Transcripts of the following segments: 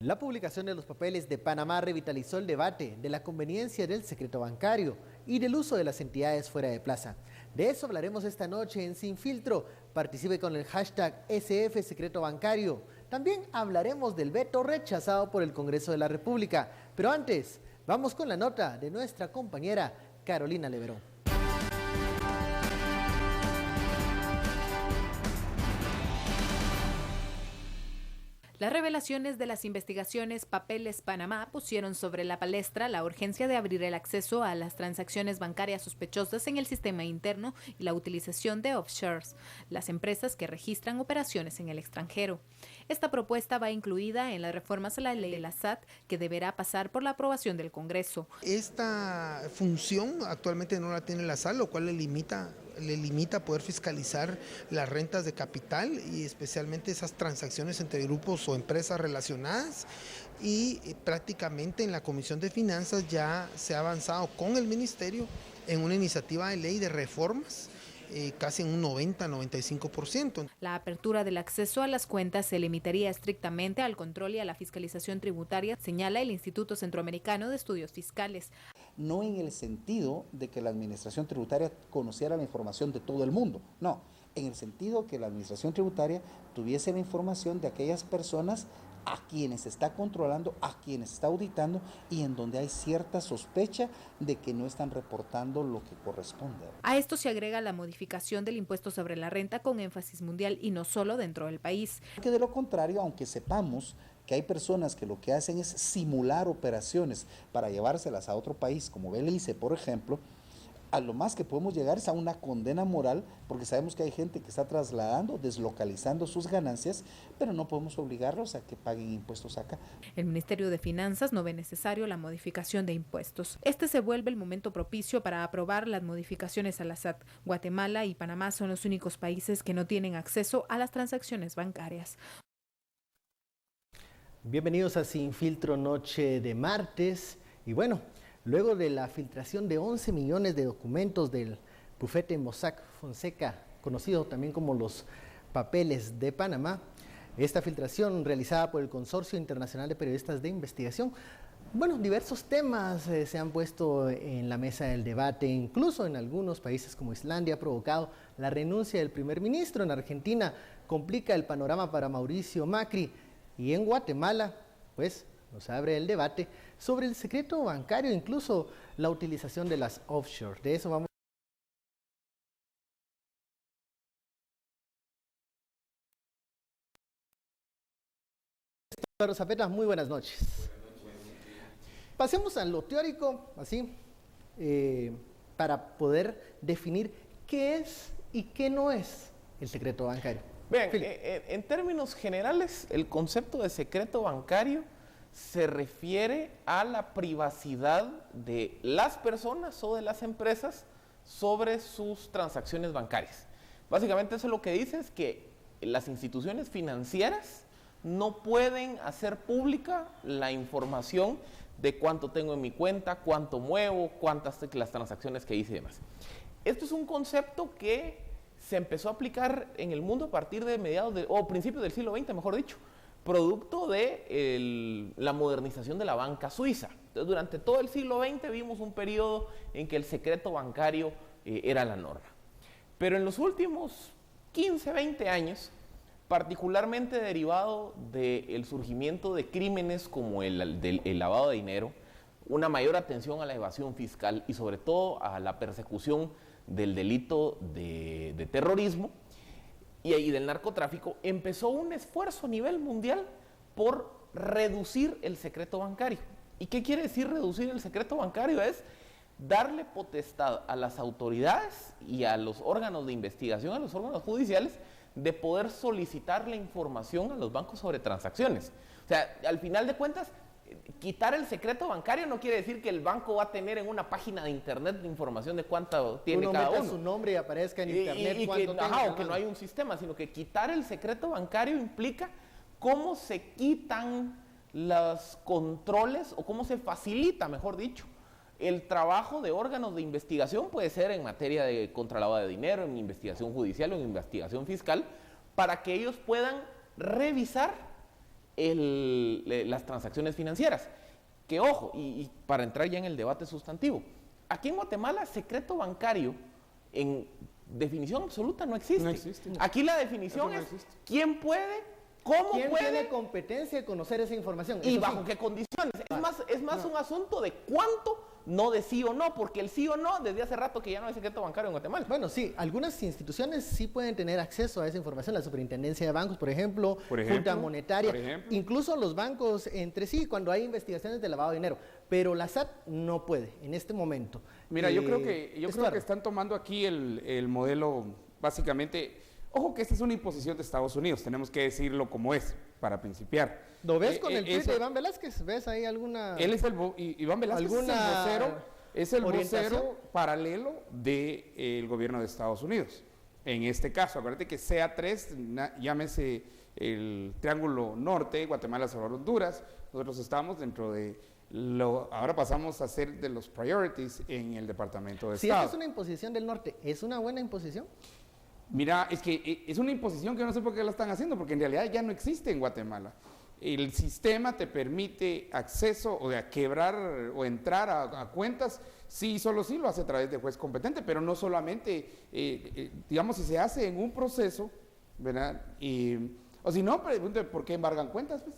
La publicación de los papeles de Panamá revitalizó el debate de la conveniencia del secreto bancario y del uso de las entidades fuera de plaza. De eso hablaremos esta noche en Sin Filtro. Participe con el hashtag SF Secreto Bancario. También hablaremos del veto rechazado por el Congreso de la República. Pero antes, vamos con la nota de nuestra compañera Carolina Leverón. Las revelaciones de las investigaciones Papeles Panamá pusieron sobre la palestra la urgencia de abrir el acceso a las transacciones bancarias sospechosas en el sistema interno y la utilización de offshores, las empresas que registran operaciones en el extranjero. Esta propuesta va incluida en las reformas a la ley de la SAT, que deberá pasar por la aprobación del Congreso. Esta función actualmente no la tiene la SAT, lo cual le limita poder fiscalizar las rentas de capital y especialmente esas transacciones entre grupos o empresas relacionadas, y prácticamente en la Comisión de Finanzas ya se ha avanzado con el Ministerio en una iniciativa de ley de reformas, casi en un 90-95%. La apertura del acceso a las cuentas se limitaría estrictamente al control y a la fiscalización tributaria, señala el Instituto Centroamericano de Estudios Fiscales. No en el sentido de que la administración tributaria conociera la información de todo el mundo, no, en el sentido que la administración tributaria tuviese la información de aquellas personas a quienes está controlando, a quienes está auditando y en donde hay cierta sospecha de que no están reportando lo que corresponde. A esto se agrega la modificación del impuesto sobre la renta con énfasis mundial y no solo dentro del país. Que de lo contrario, aunque sepamos que hay personas que lo que hacen es simular operaciones para llevárselas a otro país, como Belice, por ejemplo, a lo más que podemos llegar es a una condena moral, porque sabemos que hay gente que está trasladando, deslocalizando sus ganancias, pero no podemos obligarlos a que paguen impuestos acá. El Ministerio de Finanzas no ve necesario la modificación de impuestos. Este se vuelve el momento propicio para aprobar las modificaciones a la SAT. Guatemala y Panamá son los únicos países que no tienen acceso a las transacciones bancarias. Bienvenidos a Sin Filtro, noche de martes. Y bueno, luego de la filtración de 11 millones de documentos del bufete Mossack Fonseca, conocido también como los papeles de Panamá, esta filtración realizada por el Consorcio Internacional de Periodistas de Investigación, bueno, diversos temas se han puesto en la mesa del debate, incluso en algunos países como Islandia ha provocado la renuncia del primer ministro. En Argentina complica el panorama para Mauricio Macri, y en Guatemala, pues, nos abre el debate sobre el secreto bancario, incluso la utilización de las offshore. De eso vamos. Pedro Zapeta, muy buenas noches. Pasemos a lo teórico, así, para poder definir qué es y qué no es el secreto bancario. Vean, en términos generales, el concepto de secreto bancario se refiere a la privacidad de las personas o de las empresas sobre sus transacciones bancarias. Básicamente eso lo que dice es que las instituciones financieras no pueden hacer pública la información de cuánto tengo en mi cuenta, cuánto muevo, cuántas las transacciones que hice y demás. Esto es un concepto que se empezó a aplicar en el mundo a partir de principios del siglo XX, mejor dicho, producto de la modernización de la banca suiza. Entonces, durante todo el siglo XX vimos un periodo en que el secreto bancario era la norma. Pero en los últimos 15, 20 años, particularmente derivado del surgimiento de crímenes como el lavado de dinero, una mayor atención a la evasión fiscal y sobre todo a la persecución del delito de terrorismo y del narcotráfico, empezó un esfuerzo a nivel mundial por reducir el secreto bancario. ¿Y qué quiere decir reducir el secreto bancario? Es darle potestad a las autoridades y a los órganos de investigación, a los órganos judiciales, de poder solicitar la información a los bancos sobre transacciones. O sea, al final de cuentas, quitar el secreto bancario no quiere decir que el banco va a tener en una página de internet información de cuánto tiene cada uno. Su nombre y aparezca en internet o que no hay un sistema, sino que quitar el secreto bancario implica cómo se quitan los controles o cómo se facilita, mejor dicho, el trabajo de órganos de investigación, puede ser en materia de contralavado de dinero, en investigación judicial o en investigación fiscal, para que ellos puedan revisar las transacciones financieras. Que ojo, y para entrar ya en el debate sustantivo, aquí en Guatemala secreto bancario en definición absoluta no existe. No existe. Aquí la definición es quién puede, cómo ¿Quién puede tiene competencia de conocer esa información? y Eso bajo sí. qué condiciones. Es más un asunto de cuánto, no de sí o no, porque el sí o no desde hace rato que ya no hay secreto bancario en Guatemala. Bueno, sí, algunas instituciones sí pueden tener acceso a esa información, la Superintendencia de Bancos, por ejemplo, Junta Monetaria, incluso los bancos entre sí cuando hay investigaciones de lavado de dinero, pero la SAT no puede en este momento. Mira, yo creo que están tomando aquí el modelo, básicamente, ojo que esta es una imposición de Estados Unidos, tenemos que decirlo como es, para principiar. ¿Lo ves con el tuit de Iván Velázquez? ¿Ves ahí alguna...? Él es Iván Velázquez es el vocero paralelo del gobierno de Estados Unidos. En este caso, acuérdate que CA3, llámese el Triángulo Norte, Guatemala, Salvador, Honduras, nosotros estamos dentro de ahora pasamos a ser de los priorities en el Departamento de Estado. Si es una imposición del norte, ¿es una buena imposición? Mira, es que es una imposición que no sé por qué la están haciendo, porque en realidad ya no existe en Guatemala. El sistema te permite acceso o de quebrar o entrar a cuentas, sí, solo sí lo hace a través de juez competente, pero no solamente, digamos, si se hace en un proceso, ¿verdad? O si no, pregunte por qué embargan cuentas, pues,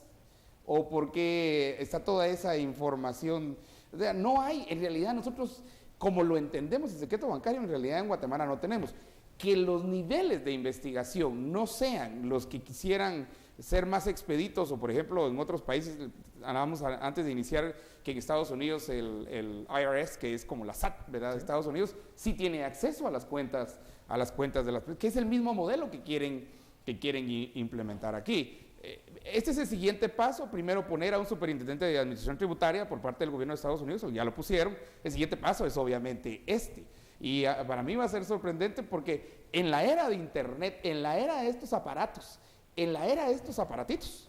o por qué está toda esa información. O sea, no hay, en realidad nosotros, como lo entendemos, el secreto bancario en realidad en Guatemala no tenemos. Que los niveles de investigación no sean los que quisieran ser más expeditos, o por ejemplo en otros países, hablábamos antes de iniciar que en Estados Unidos el IRS, que es como la SAT, ¿verdad? De Estados Unidos, sí tiene acceso a las cuentas de las, que es el mismo modelo que quieren implementar aquí. Este es el siguiente paso, primero poner a un superintendente de administración tributaria por parte del gobierno de Estados Unidos, ya lo pusieron, el siguiente paso es obviamente este. Y para mí va a ser sorprendente porque en la era de internet, en la era de estos aparatos, en la era de estos aparatitos,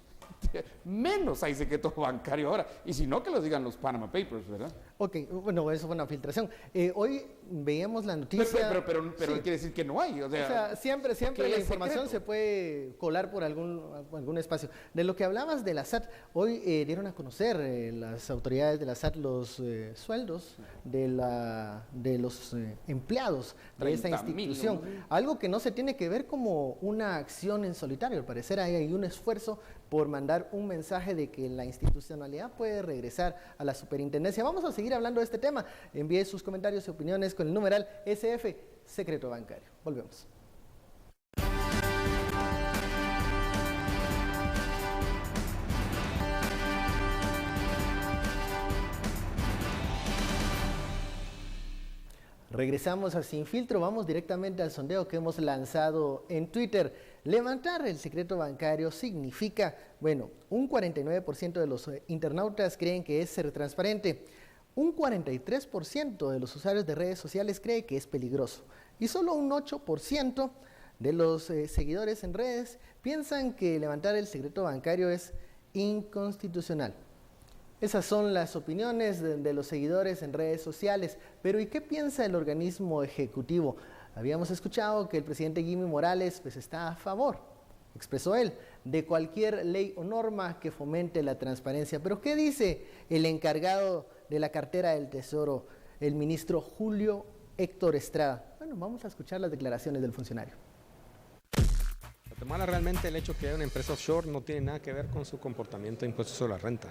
menos hay secreto bancario ahora. Y si no, que lo digan los Panama Papers, ¿verdad? Ok, bueno, eso fue una filtración. Hoy veíamos la noticia... Pero sí, quiere decir que no hay. O sea siempre la información se puede colar por algún espacio. De lo que hablabas de la SAT, hoy dieron a conocer las autoridades de la SAT los sueldos de los empleados de esta institución. Algo que no se tiene que ver como una acción en solitario. Al parecer hay un esfuerzo por mandar un mensaje de que la institucionalidad puede regresar a la superintendencia. Vamos a seguir hablando de este tema. Envíe sus comentarios y opiniones con el numeral SF Secreto Bancario. Volvemos. Regresamos a Sin Filtro, vamos directamente al sondeo que hemos lanzado en Twitter. Levantar el secreto bancario significa, bueno, un 49% de los internautas creen que es ser transparente, un 43% de los usuarios de redes sociales cree que es peligroso y solo un 8% de los seguidores en redes piensan que levantar el secreto bancario es inconstitucional. Esas son las opiniones de los seguidores en redes sociales, pero ¿y qué piensa el organismo ejecutivo? Habíamos escuchado que el presidente Jimmy Morales pues está a favor, expresó él, de cualquier ley o norma que fomente la transparencia. Pero ¿qué dice el encargado de la cartera del Tesoro, el ministro Julio Héctor Estrada? Bueno, vamos a escuchar las declaraciones del funcionario. Guatemala realmente el hecho que haya una empresa offshore no tiene nada que ver con su comportamiento de impuestos sobre la renta.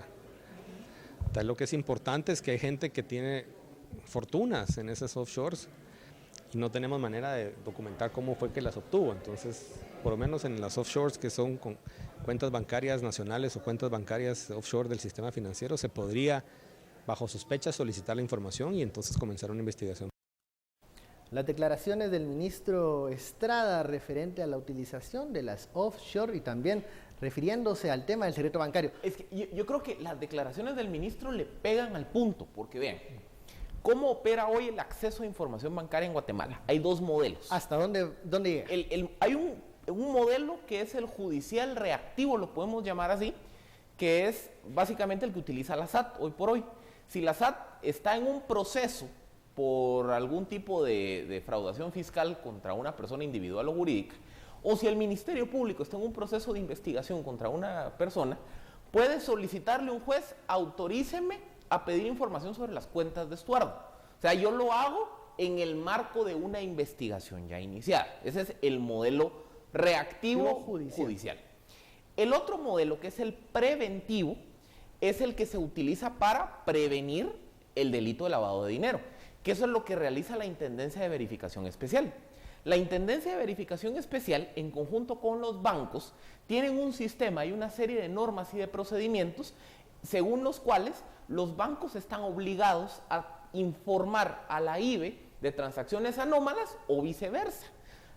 Tal, lo que es importante es que hay gente que tiene fortunas en esas offshores y no tenemos manera de documentar cómo fue que las obtuvo. Entonces, por lo menos en las offshores que son con cuentas bancarias nacionales o cuentas bancarias offshore del sistema financiero, se podría, bajo sospecha, solicitar la información y entonces comenzar una investigación. Las declaraciones del ministro Estrada referente a la utilización de las offshore y también refiriéndose al tema del secreto bancario. Es que yo creo que las declaraciones del ministro le pegan al punto, porque vean, ¿cómo opera hoy el acceso a información bancaria en Guatemala? Hay dos modelos. ¿Hasta dónde llega? Hay un modelo que es el judicial reactivo, lo podemos llamar así, que es básicamente el que utiliza la SAT hoy por hoy. Si la SAT está en un proceso por algún tipo de defraudación fiscal contra una persona individual o jurídica, o si el Ministerio Público está en un proceso de investigación contra una persona, puede solicitarle a un juez, autoríceme a pedir información sobre las cuentas de Estuardo. O sea, yo lo hago en el marco de una investigación ya iniciada. Ese es el modelo reactivo judicial. El otro modelo, que es el preventivo, es el que se utiliza para prevenir el delito de lavado de dinero, que eso es lo que realiza la Intendencia de Verificación Especial. La Intendencia de Verificación Especial, en conjunto con los bancos, tienen un sistema y una serie de normas y de procedimientos según los cuales los bancos están obligados a informar a la IVE de transacciones anómalas o viceversa.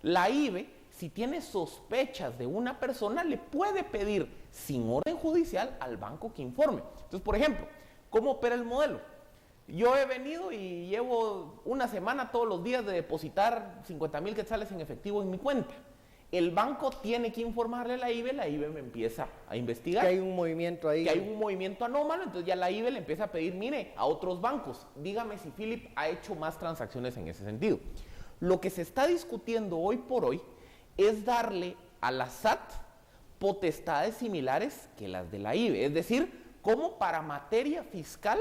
La IVE, si tiene sospechas de una persona, le puede pedir sin orden judicial al banco que informe. Entonces, por ejemplo, ¿cómo opera el modelo? Yo he venido y llevo una semana todos los días de depositar 50,000 quetzales en efectivo en mi cuenta. El banco tiene que informarle a la IVE me empieza a investigar. Que hay un movimiento ahí. Que hay un movimiento anómalo, entonces ya la IVE le empieza a pedir, mire, a otros bancos, dígame si Philip ha hecho más transacciones en ese sentido. Lo que se está discutiendo hoy por hoy es darle a la SAT potestades similares que las de la IVE, es decir, cómo para materia fiscal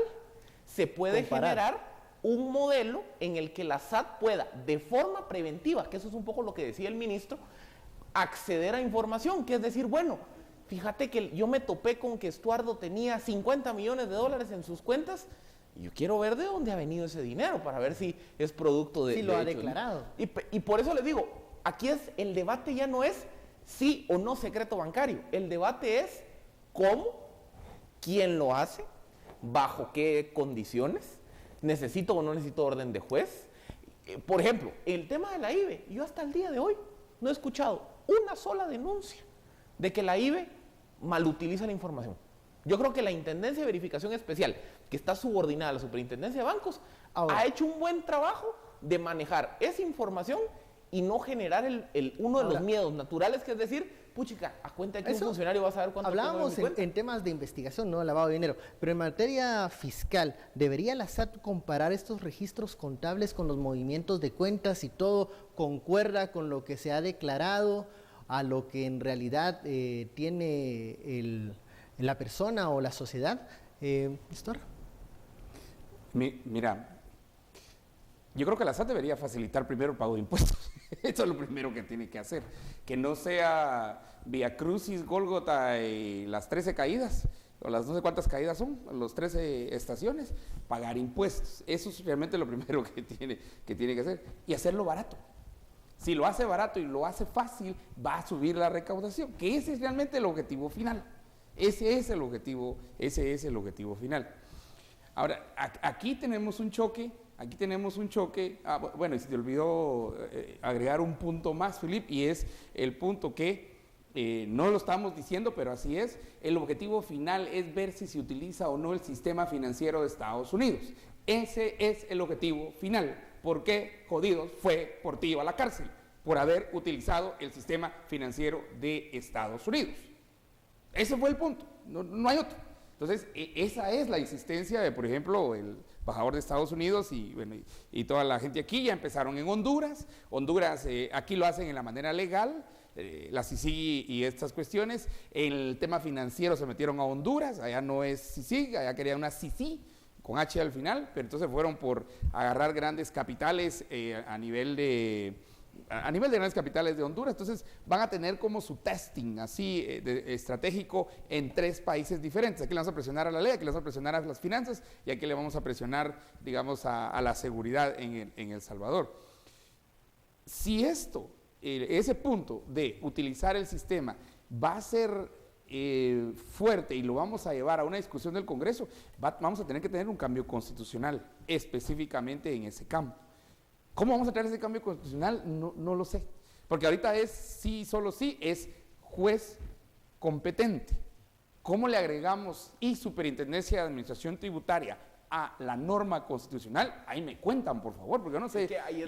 se puede generar un modelo en el que la SAT pueda, de forma preventiva, que eso es un poco lo que decía el ministro, acceder a información, que es decir, bueno, fíjate que yo me topé con que Estuardo tenía 50 millones de dólares en sus cuentas, y yo quiero ver de dónde ha venido ese dinero, para ver si es producto de... Si lo ha declarado. Y por eso les digo, aquí el debate ya no es sí o no secreto bancario, el debate es cómo, quién lo hace, bajo qué condiciones, necesito o no necesito orden de juez. Por ejemplo, el tema de la IVE, yo hasta el día de hoy no he escuchado una sola denuncia de que la IVE malutiliza la información. Yo creo que la Intendencia de Verificación Especial, que está subordinada a la Superintendencia de Bancos, ha hecho un buen trabajo de manejar esa información y no generar uno de los miedos naturales, que es decir, puchica, a cuenta de que un funcionario va a saber cuánto hablábamos en temas de investigación, no de lavado de dinero, pero en materia fiscal, ¿debería la SAT comparar estos registros contables con los movimientos de cuentas y todo concuerda con lo que se ha declarado, a lo que en realidad tiene la persona o la sociedad? ¿Néstor? Mira, yo creo que la SAT debería facilitar primero el pago de impuestos. Eso es lo primero que tiene que hacer. Que no sea Via Crucis, Gólgota y las 13 caídas, o las no sé cuántas caídas son, las 13 estaciones, pagar impuestos. Eso es realmente lo primero que tiene que hacer. Y hacerlo barato. Si lo hace barato y lo hace fácil, va a subir la recaudación, que ese es realmente el objetivo final. Ese es el objetivo final. Ahora, aquí tenemos un choque. Bueno, y se te olvidó agregar un punto más, Philip, y es el punto que no lo estamos diciendo, pero así es. El objetivo final es ver si se utiliza o no el sistema financiero de Estados Unidos. Ese es el objetivo final. ¿Por qué, jodidos, fue por ti a la cárcel? Por haber utilizado el sistema financiero de Estados Unidos. Ese fue el punto, no hay otro. Entonces, esa es la insistencia de, por ejemplo, el embajador de Estados Unidos y toda la gente aquí. Ya empezaron en Honduras. Aquí lo hacen en la manera legal, la CICIG y estas cuestiones. En el tema financiero se metieron a Honduras, allá no es CICIG, allá querían una CICI con H al final, pero entonces fueron por agarrar grandes capitales a nivel de grandes capitales de Honduras. Entonces van a tener como su testing así estratégico en 3 países diferentes. Aquí le vamos a presionar a la ley, aquí le vamos a presionar a las finanzas y aquí le vamos a presionar, digamos, a la seguridad en El Salvador. Si ese punto de utilizar el sistema va a ser fuerte y lo vamos a llevar a una discusión del Congreso, vamos a tener que tener un cambio constitucional específicamente en ese campo. ¿Cómo vamos a traer ese cambio constitucional? No lo sé. Porque ahorita es sí, solo sí, es juez competente. ¿Cómo le agregamos y Superintendencia de Administración Tributaria a la norma constitucional? Ahí me cuentan, por favor, porque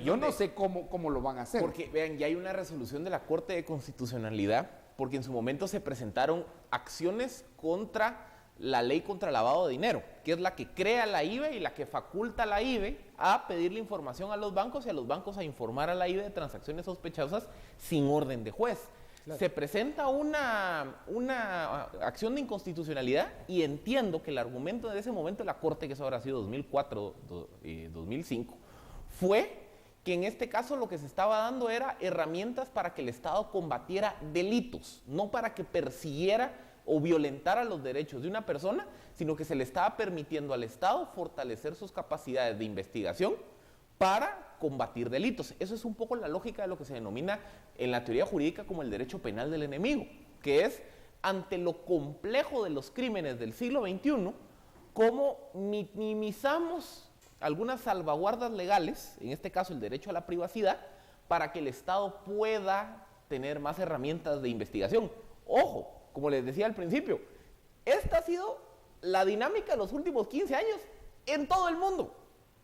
yo no sé cómo lo van a hacer. Porque, vean, ya hay una resolución de la Corte de Constitucionalidad, porque en su momento se presentaron acciones contra la ley contra lavado de dinero, que es la que crea la IVE y la que faculta a la IVE a pedirle información a los bancos y a los bancos a informar a la IVE de transacciones sospechosas sin orden de juez. Claro. Se presenta una acción de inconstitucionalidad y entiendo que el argumento de ese momento de la Corte, que eso habrá sido 2004, 2005, fue que en este caso lo que se estaba dando era herramientas para que el Estado combatiera delitos, no para que persiguiera o violentara los derechos de una persona, sino que se le estaba permitiendo al Estado fortalecer sus capacidades de investigación para combatir delitos. Eso es un poco la lógica de lo que se denomina en la teoría jurídica como el derecho penal del enemigo, que es ante lo complejo de los crímenes del siglo XXI, cómo minimizamos algunas salvaguardas legales, en este caso el derecho a la privacidad, para que el Estado pueda tener más herramientas de investigación. Ojo, como les decía al principio, esta ha sido la dinámica de los últimos 15 años en todo el mundo.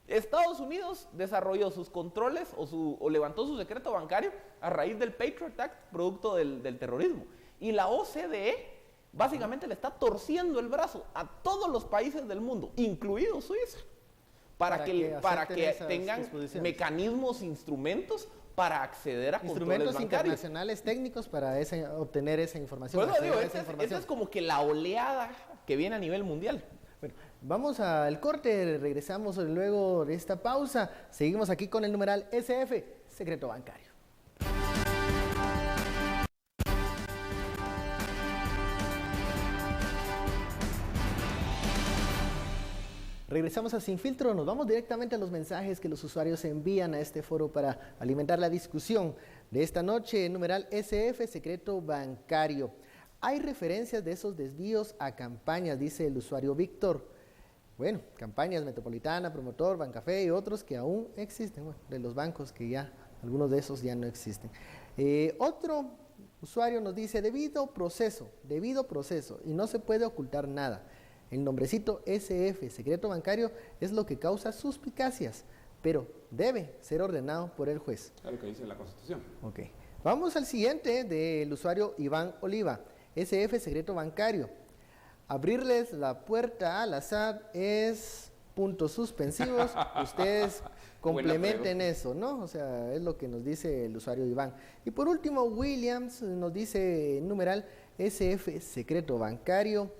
Estados Unidos desarrolló sus controles o levantó su secreto bancario a raíz del Patriot Act, producto del terrorismo. Y la OCDE básicamente le está torciendo el brazo a todos los países del mundo, incluido Suiza, para que tengan mecanismos, instrumentos para acceder a instrumentos internacionales técnicos para obtener esa información. Pues digo, esta es como que la oleada que viene a nivel mundial. Bueno, vamos al corte, regresamos luego de esta pausa. Seguimos aquí con el numeral SF, secreto bancario. Regresamos a Sin Filtro, nos vamos directamente a los mensajes que los usuarios envían a este foro para alimentar la discusión de esta noche. Numeral SF, secreto bancario. Hay referencias de esos desvíos a campañas, dice el usuario Víctor. Bueno, campañas Metropolitana, Promotor, Bancafé y otros que aún existen, bueno, de los bancos que ya, algunos de esos ya no existen. Otro usuario nos dice, debido proceso, y no se puede ocultar nada. El nombrecito SF, secreto bancario, es lo que causa suspicacias, pero debe ser ordenado por el juez. Claro que dice la Constitución. Ok. Vamos al siguiente del usuario Iván Oliva. SF, secreto bancario. Abrirles la puerta al azar es puntos suspensivos. Ustedes complementen eso, ¿no? O sea, es lo que nos dice el usuario Iván. Y por último, Williams nos dice, numeral SF, secreto bancario.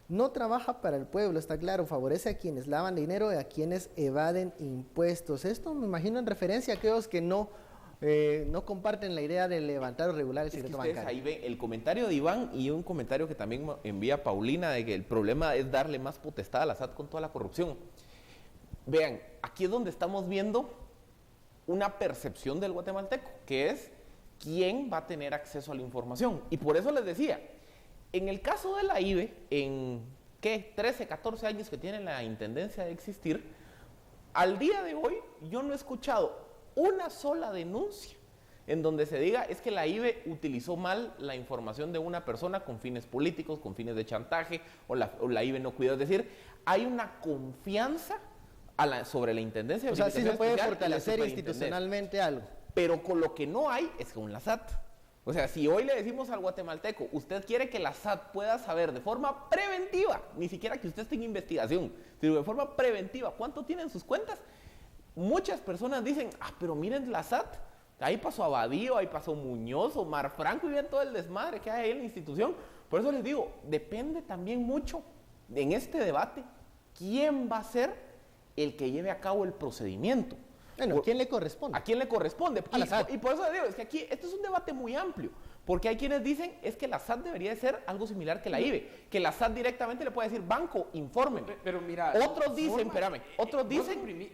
No trabaja para el pueblo, está claro, favorece a quienes lavan dinero y a quienes evaden impuestos. Esto me imagino en referencia a aquellos que no comparten la idea de levantar o regular el secreto bancario. Ahí ven el comentario de Iván y un comentario que también envía Paulina de que el problema es darle más potestad a la SAT con toda la corrupción. Vean, aquí es donde estamos viendo una percepción del guatemalteco, que es quién va a tener acceso a la información. Y por eso les decía, en el caso de la IVE, en 13, 14 años que tiene la intendencia de existir, al día de hoy yo no he escuchado una sola denuncia en donde se diga es que la IVE utilizó mal la información de una persona con fines políticos, con fines de chantaje, o la IVE no cuidó. Es decir, hay una confianza sobre la intendencia. O sea, sí se puede fortalecer institucionalmente algo. Pero con lo que no hay es con la SAT. O sea, si hoy le decimos al guatemalteco, usted quiere que la SAT pueda saber de forma preventiva, ni siquiera que usted esté en investigación, sino de forma preventiva, ¿cuánto tiene en sus cuentas? Muchas personas dicen, pero miren la SAT, ahí pasó Abadío, ahí pasó Muñoz, Omar Franco, y ven todo el desmadre que hay ahí en la institución. Por eso les digo, depende también mucho en este debate, quién va a ser el que lleve a cabo el procedimiento. Bueno, ¿a quién le corresponde? ¿A quién le corresponde? A la SAT. Y por eso les digo, es que aquí, esto es un debate muy amplio, porque hay quienes dicen, es que la SAT debería de ser algo similar que la IVE, que la SAT directamente le puede decir, banco, infórmeme. Pero mira... Otros dicen,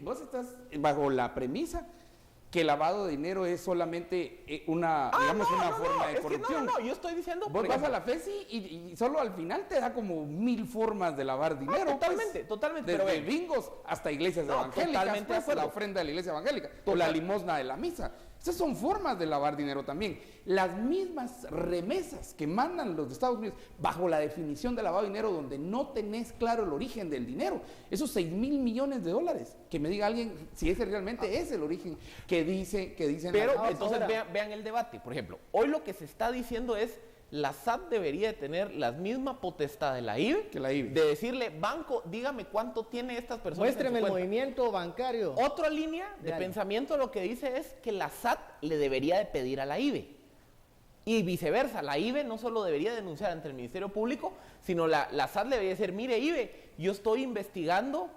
Vos estás bajo la premisa que el lavado de dinero es solamente una forma de corrupción. No, yo estoy diciendo... Vos vas a la FESI y solo al final te da como 1000 formas de lavar dinero. Totalmente. Desde pero bingos hasta iglesias evangélicas, totalmente pues, la ofrenda de la iglesia evangélica, o la limosna de la misa. Esas son formas de lavar dinero también. Las mismas remesas que mandan los de Estados Unidos bajo la definición de lavado de dinero, donde no tenés claro el origen del dinero, esos 6,000 millones de dólares, que me diga alguien si ese realmente es el origen que dicen. Pero entonces vean el debate. Por ejemplo, hoy lo que se está diciendo es la SAT debería de tener la misma potestad de la IVE, de decirle, banco, dígame cuánto tiene estas personas. Muéstreme el movimiento bancario. Otra línea de pensamiento lo que dice es que la SAT le debería de pedir a la IVE. Y viceversa, la IBE no solo debería denunciar ante el Ministerio Público, sino la SAT le debería decir, mire IBE, yo estoy investigando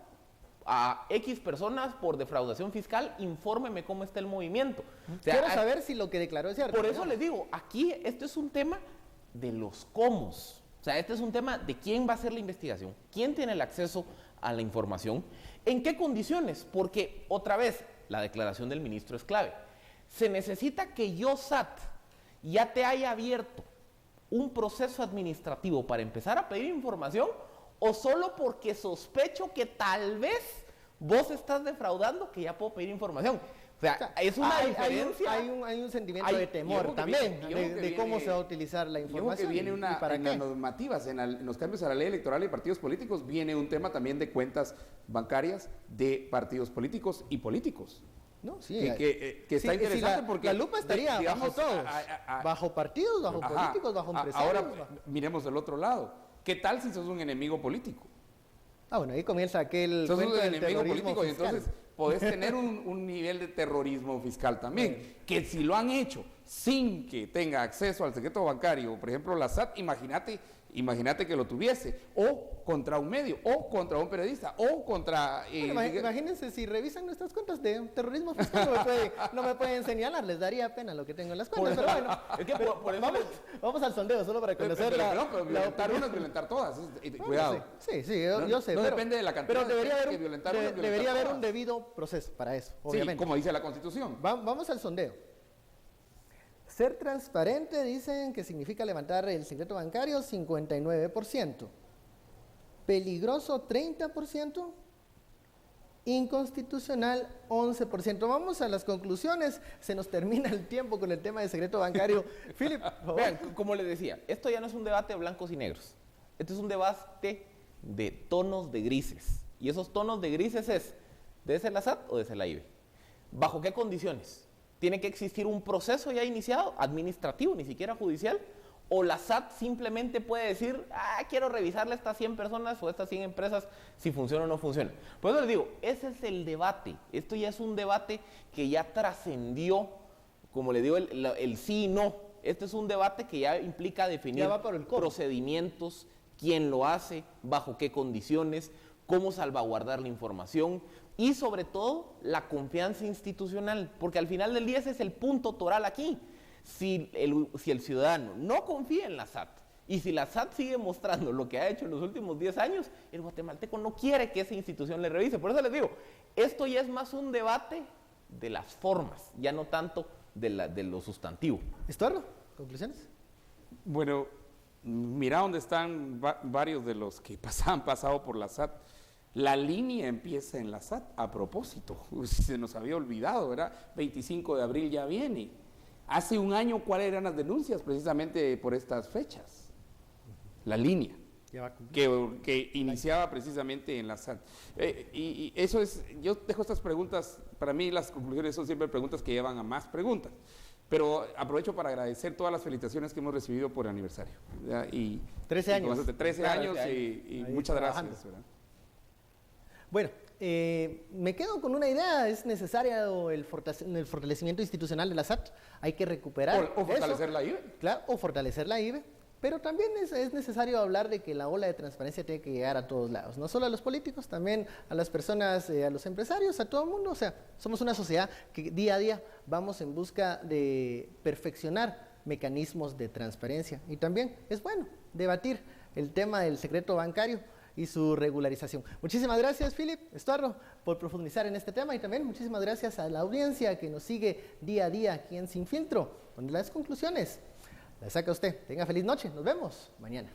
a X personas por defraudación fiscal, infórmeme cómo está el movimiento. O sea, quiero saber si lo que declaró es cierto. Por eso les digo, aquí esto es un tema de los cómo. O sea, este es un tema de quién va a hacer la investigación, quién tiene el acceso a la información, en qué condiciones, porque otra vez, la declaración del ministro es clave. Se necesita que yo, SAT, ya te haya abierto un proceso administrativo para empezar a pedir información, o solo porque sospecho que tal vez vos estás defraudando que ya puedo pedir información. O sea, es una diferencia. Hay un sentimiento de temor también, de cómo se va a utilizar la información. Que viene en las normativas, en los cambios a la ley electoral y partidos políticos, viene un tema también de cuentas bancarias de partidos políticos y políticos. No, sí, que está interesante porque la lupa estaría bajo todos, bajo partidos, bajo políticos, bajo empresarios. Ahora miremos del otro lado. ¿Qué tal si sos un enemigo político? Bueno, ahí comienza aquel sos cuento un del enemigo político fiscal. y entonces podés tener un nivel de terrorismo fiscal también. Que si lo han hecho sin que tenga acceso al secreto bancario, por ejemplo la SAT, imagínate que lo tuviese, o contra un medio, o contra un periodista, o contra... imagínense si revisan nuestras cuentas de terrorismo fiscal, no me pueden señalar, les daría pena lo que tengo en las cuentas, pero bueno. Es que por eso vamos al sondeo, solo para conocer pero violentar unas, violentar todas, cuidado. Sí, yo sé. No depende de la cantidad, pero debería haber un debido proceso para eso, obviamente. Sí, como dice la Constitución. Vamos al sondeo. Ser transparente, dicen que significa levantar el secreto bancario, 59%. Peligroso, 30%. Inconstitucional, 11%. Vamos a las conclusiones. Se nos termina el tiempo con el tema del secreto bancario. Philip, por favor. Vean, como les decía, esto ya no es un debate de blancos y negros. Esto es un debate de tonos de grises. Y esos tonos de grises es, ¿debe ser la SAT o debe ser la IBE? ¿Bajo qué condiciones? ¿Tiene que existir un proceso ya iniciado, administrativo, ni siquiera judicial? ¿O la SAT simplemente puede decir, quiero revisarle a estas 100 personas o a estas 100 empresas si funciona o no funciona? Por eso les digo, ese es el debate. Esto ya es un debate que ya trascendió, como le digo, el sí y no. Este es un debate que ya implica definir procedimientos, quién lo hace, bajo qué condiciones, cómo salvaguardar la información y sobre todo la confianza institucional, porque al final del día ese es el punto toral aquí. Si el ciudadano no confía en la SAT y si la SAT sigue mostrando lo que ha hecho en los últimos 10 años, el guatemalteco no quiere que esa institución le revise. Por eso les digo, esto ya es más un debate de las formas, ya no tanto de lo sustantivo. Estuardo, ¿conclusiones? Bueno, mira dónde están varios de los que han pasado por la SAT. La línea empieza en la SAT a propósito, se nos había olvidado, ¿verdad? 25 de abril ya viene. Hace un año, ¿cuáles eran las denuncias precisamente por estas fechas? La línea, que iniciaba precisamente en la SAT. Y eso es, yo dejo estas preguntas, para mí las conclusiones son siempre preguntas que llevan a más preguntas. Pero aprovecho para agradecer todas las felicitaciones que hemos recibido por el aniversario. ¿verdad? 13 años. 13 años y muchas gracias. ¿verdad? Bueno, me quedo con una idea, es necesario el fortalecimiento institucional de la SAT, hay que recuperar o fortalecer la IBE. Claro, o fortalecer la IBE, pero también es necesario hablar de que la ola de transparencia tiene que llegar a todos lados, no solo a los políticos, también a las personas, a los empresarios, a todo el mundo. O sea, somos una sociedad que día a día vamos en busca de perfeccionar mecanismos de transparencia y también es bueno debatir el tema del secreto bancario y su regularización. Muchísimas gracias, Philip, Estuardo, por profundizar en este tema y también muchísimas gracias a la audiencia que nos sigue día a día aquí en Sin Filtro, donde las conclusiones las saca usted. Tenga feliz noche, nos vemos mañana.